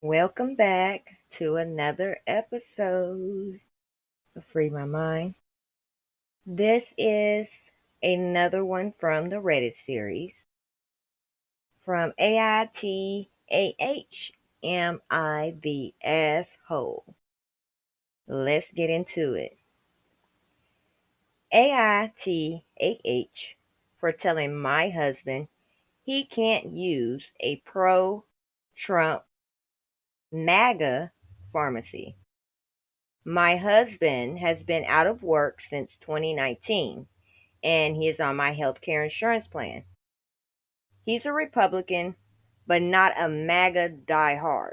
Welcome back to another episode of Free My Mind. This is another one from the Reddit series from AITA. Am I the asshole? Let's get into it. AITAH for telling my husband he can't use a pro Trump MAGA pharmacy. My husband has been out of work since 2019, and he is on my health care insurance plan. He's a Republican, but not a MAGA diehard.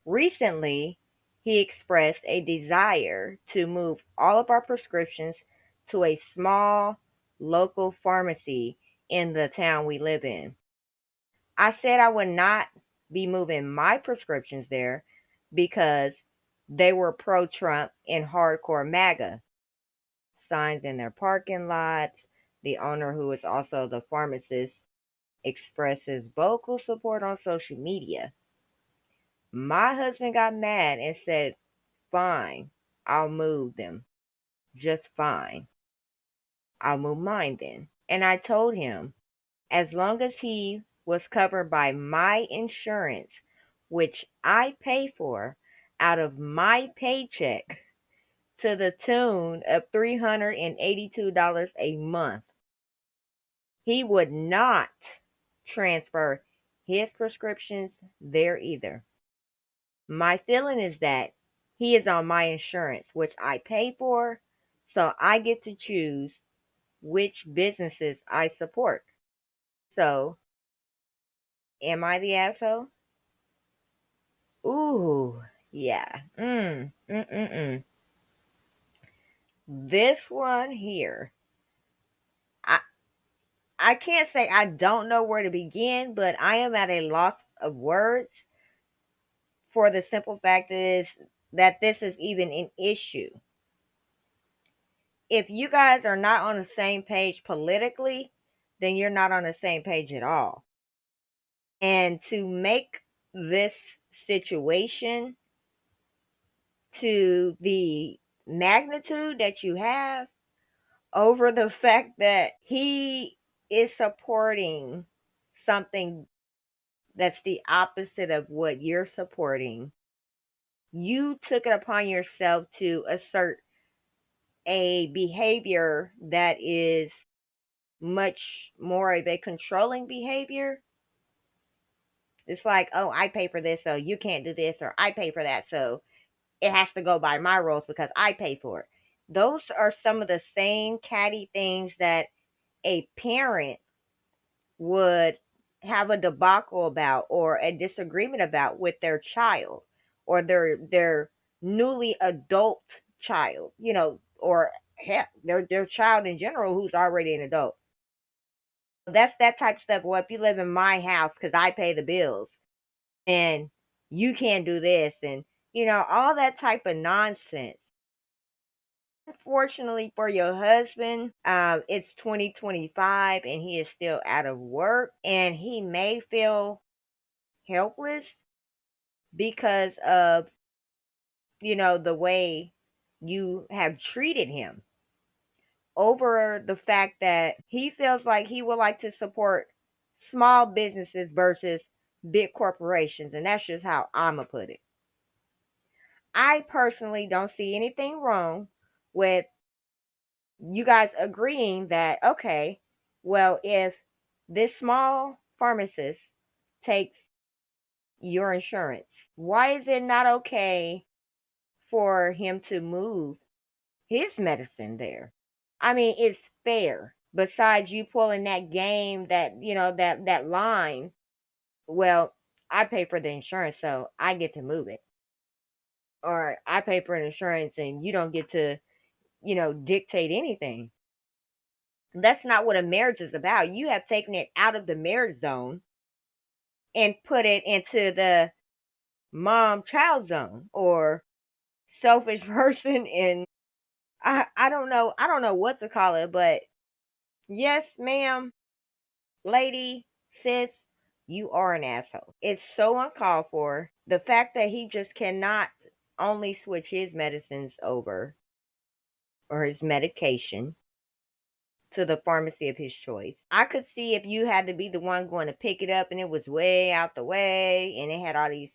Recently, he expressed a desire to move all of our prescriptions to a small local pharmacy in the town we live in. I said I would not be moving my prescriptions there because they were pro-Trump and hardcore MAGA. Signs in their parking lots. The owner, who is also the pharmacist, expresses vocal support on social media. My husband got mad and said, fine, I'll move them. Just fine. I'll move mine then. And I told him, as long as he was covered by my insurance, which I pay for out of my paycheck to the tune of $382 a month, he would not transfer his prescriptions there either. My feeling is that he is on my insurance, which I pay for, so I get to choose which businesses I support. So, am I the asshole? Ooh, yeah. This one here, I I can't say I don't know where to begin, but I am at a loss of words for the simple fact is that this is even an issue. If you guys are not on the same page politically, then you're not on the same page at all. And to make this situation to the magnitude that you have over the fact that he is supporting something that's the opposite of what you're supporting, you took it upon yourself to assert a behavior that is much more of a controlling behavior. It's like, oh, I pay for this, so you can't do this, or I pay for that, so it has to go by my rules because I pay for it. Those are some of the same catty things that a parent would have a debacle about or a disagreement about with their child or their newly adult child, or heck, their child in general who's already an adult. That's that type of stuff. Well, if you live in my house because I pay the bills and you can't do this and all that type of nonsense. Unfortunately for your husband, it's 2025 and he is still out of work and he may feel helpless because of the way you have treated him, over the fact that he feels like he would like to support small businesses versus big corporations. And that's just how I'm going to put it. I personally don't see anything wrong with you guys agreeing that, okay, well, if this small pharmacist takes your insurance, why is it not okay for him to move his medicine there? I mean, it's fair. Besides you pulling that game, that line, well, I pay for the insurance, so I get to move it. Or I pay for an insurance and you don't get to, dictate anything. That's not what a marriage is about. You have taken it out of the marriage zone and put it into the mom child zone or selfish person. And I don't know. I don't know what to call it, but yes, ma'am, lady, sis, You are an asshole. It's so uncalled for. The fact that he just cannot only switch his medicines over or his medication to the pharmacy of his choice. I could see if you had to be the one going to pick it up and it was way out the way and it had all these,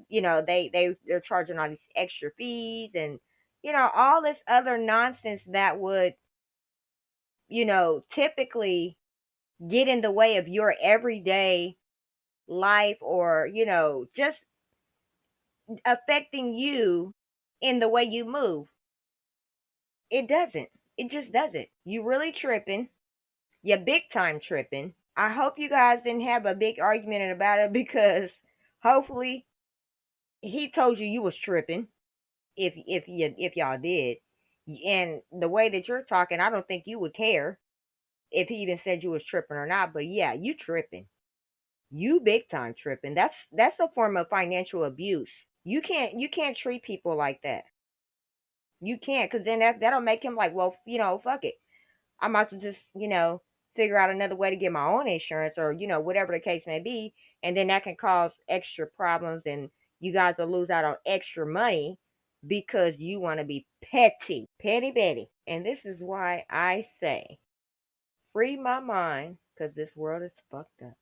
they're charging all these extra fees and all this other nonsense that would, typically get in the way of your everyday life or, just affecting you in the way you move. It doesn't. It just doesn't. You really tripping. You big time tripping. I hope you guys didn't have a big argument about it because hopefully he told you you was tripping. If y'all did, and the way that you're talking, I don't think you would care if he even said you was tripping or not. But yeah, you tripping. You big time tripping. That's a form of financial abuse. You can't treat people like that. You can't, because then that'll make him like, well, fuck it. I might as well just, figure out another way to get my own insurance or, whatever the case may be. And then that can cause extra problems and you guys will lose out on extra money because you want to be petty, petty Betty. And this is why I say free my mind because this world is fucked up.